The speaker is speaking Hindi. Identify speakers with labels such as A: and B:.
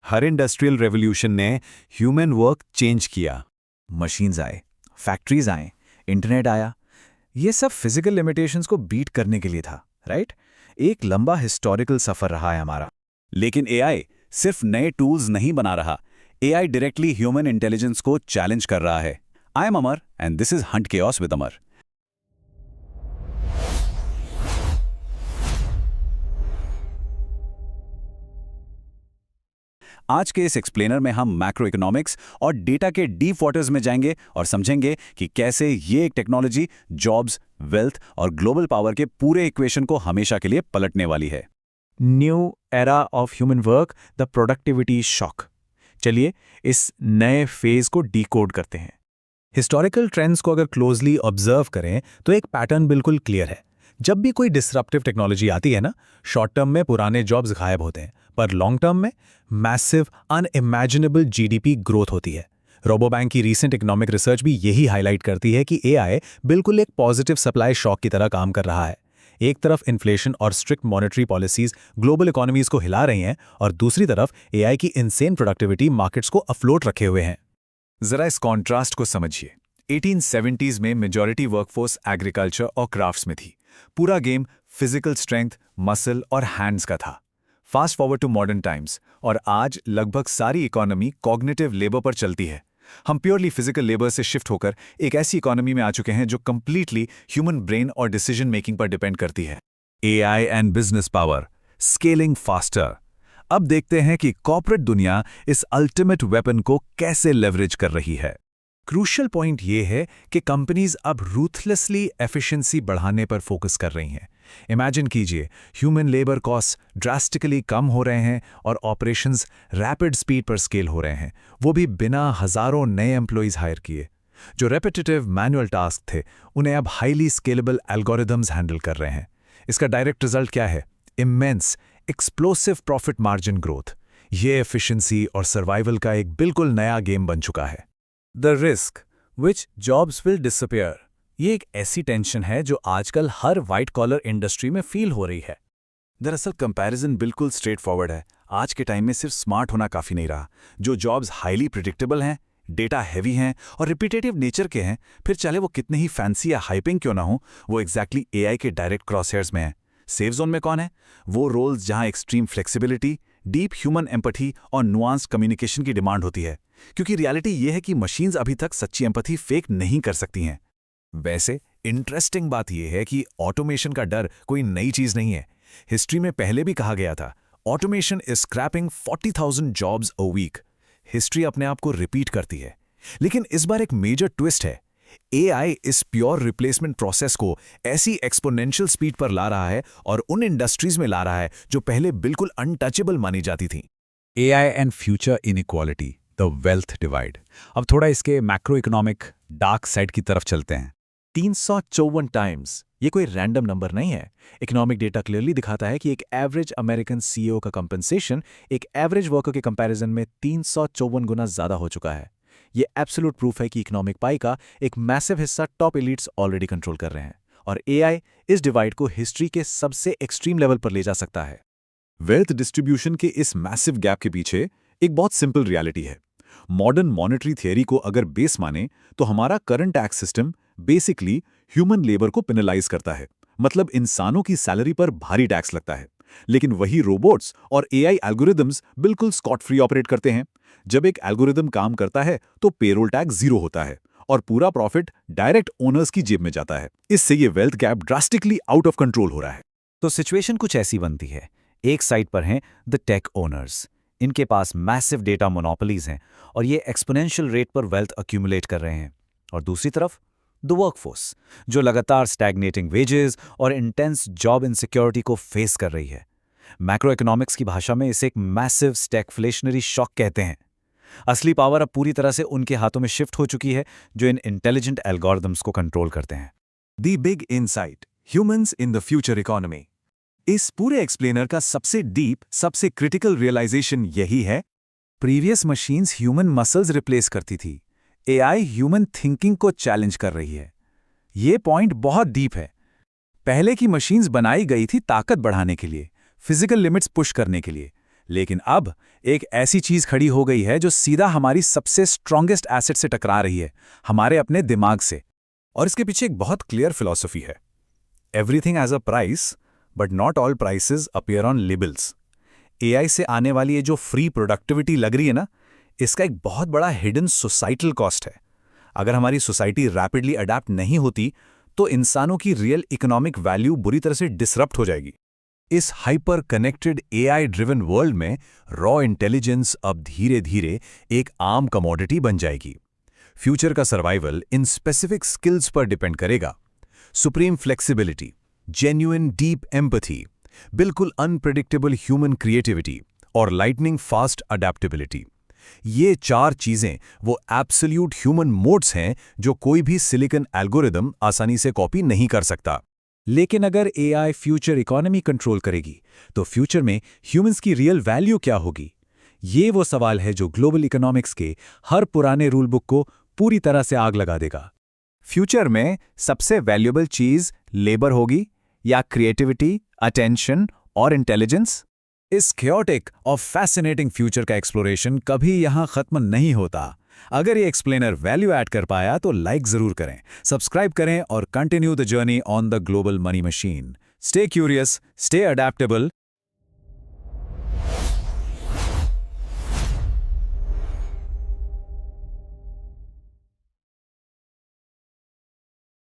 A: हर इंडस्ट्रियल रेवोल्यूशन ने ह्यूमन वर्क चेंज किया।
B: मशीन्स आए, फैक्ट्रीज आए, इंटरनेट आया। ये सब फिजिकल लिमिटेशंस को बीट करने के लिए था, राइट? एक लंबा हिस्टोरिकल सफर रहा है हमारा।
A: लेकिन एआई सिर्फ नए टूल्स नहीं बना रहा, एआई डायरेक्टली ह्यूमन इंटेलिजेंस को चैलेंज कर रहा है। I am Amar and this is hunt chaos with Amar. आज के इस एक्सप्लेनर में हम मैक्रो इकोनॉमिक्स और डेटा के डीप वाटर्स में जाएंगे और समझेंगे कि कैसे ये एक टेक्नोलॉजी जॉब्स, वेल्थ और ग्लोबल पावर के पूरे इक्वेशन को हमेशा के लिए पलटने वाली है।
B: New era of human work, the productivity shock. चलिए इस नए फेज को डीकोड करते हैं। हिस्टोरिकल ट्रेंड्स को अगर क्लोजली ऑब्जर्व करें तो एक पैटर्न बिल्कुल क्लियर है। जब भी कोई डिसरप्टिव टेक्नोलॉजी आती है ना, शॉर्ट टर्म में पुराने जॉब्स गायब होते हैं, पर लॉन्ग टर्म में मैसिव अनइमेजिनेबल जीडीपी ग्रोथ होती है। रोबोबैंक की रीसेंट इकोनॉमिक रिसर्च भी यही हाईलाइट करती है कि एआई बिल्कुल एक पॉजिटिव सप्लाई शॉक की तरह काम कर रहा है। एक तरफ इन्फ्लेशन और strict monetary policies global economies को हिला रही हैं और दूसरी तरफ एआई की इनसेन प्रोडक्टिविटी मार्केट्स को अफ्लोट रखे हुए हैं।
C: जरा इस कॉन्ट्रास्ट को समझिए। 1870s में मेजॉरिटी वर्कफोर्स एग्रीकल्चर और क्राफ्ट्स में थी। पूरा गेम फिजिकल स्ट्रेंथ, मसल और हैंड्स का था। Fast forward to modern times और आज लगभग सारी इकोनॉमी कॉग्निटिव लेबर पर चलती है। हम प्योरली फिजिकल लेबर से शिफ्ट होकर एक ऐसी इकोनॉमी में आ चुके हैं जो कंप्लीटली ह्यूमन ब्रेन और डिसीजन मेकिंग पर डिपेंड करती है।
A: AI and business power scaling faster. अब देखते हैं कि कॉर्पोरेट दुनिया इस अल्टीमेट वेपन को कैसे लेवरेज कर रही है।
B: क्रूशियल पॉइंट ये है कि कंपनीज अब रूथलेसली एफिशिएंसी बढ़ाने पर फोकस कर रही हैं। इमेजिन कीजिए, ह्यूमन लेबर कॉस्ट ड्रास्टिकली कम हो रहे हैं और ऑपरेशंस रैपिड स्पीड पर स्केल हो रहे हैं, वो भी बिना हजारों नए एम्प्लॉइज हायर किए। जो रेपिटेटिव मैनुअल टास्क थे, उन्हें अब हाईली स्केलेबल एल्गोरिदम्स हैंडल कर रहे हैं। इसका डायरेक्ट रिजल्ट क्या है? Immense explosive profit margin growth. ये एफिशिएंसी और सर्वाइवल का एक बिल्कुल नया गेम बन चुका है। The risk which jobs will disappear, ये एक ऐसी टेंशन है जो आजकल हर वाइट कॉलर इंडस्ट्री में फील हो रही है।
C: दरअसल कंपैरिजन बिल्कुल स्ट्रेट फॉरवर्ड है। आज के टाइम में सिर्फ स्मार्ट होना काफ़ी नहीं रहा। जो जॉब्स हाईली प्रिडिक्टेबल हैं, डेटा हैवी हैं और रिपीटेटिव नेचर के हैं, फिर चाहे वो कितने ही फैंसी या हाइपिंग क्यों ना हो, वो एग्जैक्टली एआई के डायरेक्ट क्रॉसहेयर्स में है। सेफ जोन में कौन है? वो रोल्स जहां extreme flexibility, deep human empathy और नुआंस्ड कम्युनिकेशन की डिमांड होती है। क्योंकि रियलिटी ये है कि मशीन्स अभी तक सच्ची एम्पैथी फेक नहीं कर सकती हैं। वैसे इंटरेस्टिंग बात यह है कि ऑटोमेशन का डर कोई नई चीज नहीं है। हिस्ट्री में पहले भी कहा गया था, automation is scrapping 40,000 jobs a week. History अपने आप को रिपीट करती है। लेकिन इस बार एक मेजर ट्विस्ट है। एआई इस प्योर रिप्लेसमेंट प्रोसेस को ऐसी एक्सपोनेंशियल स्पीड पर ला रहा है और उन इंडस्ट्रीज में ला रहा है जो पहले बिल्कुल अनटचेबल मानी जाती थी।
B: AI and future inequality, the wealth divide. अब थोड़ा इसके मैक्रो इकोनॉमिक डार्क साइड की तरफ चलते हैं। 354 टाइम्स, ये कोई रैंडम नंबर नहीं है। इकोनॉमिक डेटा क्लियरली दिखाता है कि एक एवरेज अमेरिकन सीईओ का कंपनसेशन एक एवरेज वर्कर के कंपैरिजन में 354 गुना ज्यादा हो चुका है। ये एब्सोल्यूट प्रूफ है कि इकोनॉमिक पाई का एक मैसिव हिस्सा टॉप एलिट्स ऑलरेडी कंट्रोल कर रहे हैं और एआई इस डिवाइड को हिस्ट्री के सबसे एक्सट्रीम लेवल पर ले जा सकता है।
C: वेल्थ डिस्ट्रीब्यूशन के इस मैसिव गैप के पीछे एक बहुत सिंपल रियलिटी है। मॉडर्न मॉनेटरी थियरी को अगर बेस माने तो हमारा current tax system basically human labour को पेनलाइज करता है। मतलब इंसानों की सैलरी पर भारी टैक्स लगता है। लेकिन वही रोबोट्स और एआई एल्गोरिदम्स बिल्कुल स्कॉट फ्री ऑपरेट करते हैं। जब एक एल्गोरिदम काम करता है तो पेरोल टैक्स 0 होता है और पूरा प्रॉफिट डायरेक्ट ओनर्स की जेब में जाता है। इससे ये wealth gap drastically out of control हो रहा है।
B: तो सिचुएशन कुछ ऐसी बनती है। एक साइड पर हैं द टेक ओनर्स। इनके पास मैसिव डेटा मोनोपोलीज हैं और ये एक्सपोनेंशियल रेट पर वेल्थ अक्यूमुलेट कर रहे हैं। और दूसरी तरफ द वर्कफोर्स, जो लगातार स्टैग्नेटिंग वेजेस और इंटेंस जॉब इनसिक्योरिटी को फेस कर रही है। मैक्रो इकोनॉमिक्स की भाषा में इसे एक मैसिव स्टैगफ्लेशनरी शॉक कहते हैं। असली पावर अब पूरी तरह से उनके हाथों में शिफ्ट हो चुकी है, जो इन इंटेलिजेंट एल्गोरिदम्स को कंट्रोल करते हैं।
C: The big insight, humans in the future economy. इस पूरे एक्सप्लेनर का सबसे डीप, सबसे क्रिटिकल रियलाइजेशन यही है,
B: previous machines human muscles replace करती थी, एआई ह्यूमन थिंकिंग को चैलेंज कर रही है। ये पॉइंट बहुत डीप है। पहले की मशीन्स बनाई गई थी ताकत बढ़ाने के लिए, फिजिकल लिमिट्स पुश करने के लिए, लेकिन अब एक ऐसी चीज खड़ी हो गई है जो सीधा हमारी सबसे स्ट्रॉन्गेस्ट एसेट से टकरा रही है, हमारे अपने दिमाग से। और इसके पीछे एक बहुत क्लियर फिलॉसफी है। Everything has a price, but not all prices appear on labels. AI से आने वाली ये जो फ्री प्रोडक्टिविटी लग रही है ना, इसका एक बहुत बड़ा हिडन सोसाइटल कॉस्ट है। अगर हमारी सोसाइटी रैपिडली अडैप्ट नहीं होती तो इंसानों की रियल इकोनॉमिक वैल्यू बुरी तरह से डिसरप्ट हो जाएगी। इस hyper connected AI driven world में रॉ इंटेलिजेंस अब धीरे धीरे एक आम कमोडिटी बन जाएगी। फ्यूचर का सर्वाइवल इन स्पेसिफिक स्किल्स पर डिपेंड करेगा। Supreme flexibility, genuine deep empathy, बिल्कुल अनप्रेडिक्टेबल ह्यूमन क्रिएटिविटी और लाइटनिंग फास्ट अडेप्टेबिलिटी। ये 4 चीजें वो एब्सोल्यूट ह्यूमन मोड्स हैं जो कोई भी सिलिकॉन एल्गोरिदम आसानी से कॉपी नहीं कर सकता। लेकिन अगर एआई फ्यूचर इकोनॉमी कंट्रोल करेगी तो फ्यूचर में ह्यूमंस की रियल वैल्यू क्या होगी? ये वो सवाल है जो ग्लोबल इकोनॉमिक्स के हर पुराने रूल बुक को पूरी तरह से आग लगा देगा। फ्यूचर में सबसे वैल्यूएबल चीज लेबर होगी या क्रिएटिविटी, अटेंशन और इंटेलिजेंस? इस chaotic और फैसिनेटिंग फ्यूचर का एक्सप्लोरेशन कभी यहां खत्म नहीं होता। अगर ये एक्सप्लेनर वैल्यू ऐड कर पाया तो लाइक जरूर करें, सब्सक्राइब करें और continue the journey on the global money machine. Stay curious, stay adaptable